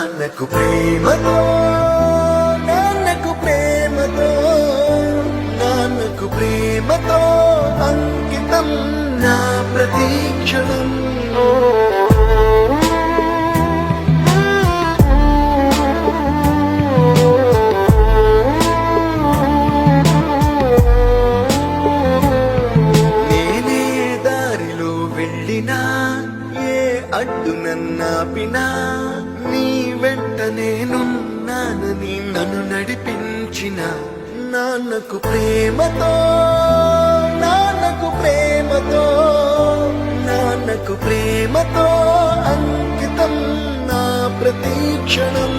నాన్నకు ప్రేమతో నాన్నకు ప్రేమతో నాన్నకు ప్రేమతో అంకితం నా ప్రతీక్షణం. నేనే దారిలో వెళ్ళినా ఏ అడ్డు నన్నాపినా నీ వెంట నేనున్నానని నన్ను నడిపించిన నాన్నకు ప్రేమతో నాన్నకు ప్రేమతో నాన్నకు ప్రేమతో అంకితం నా ప్రతీక్షణం.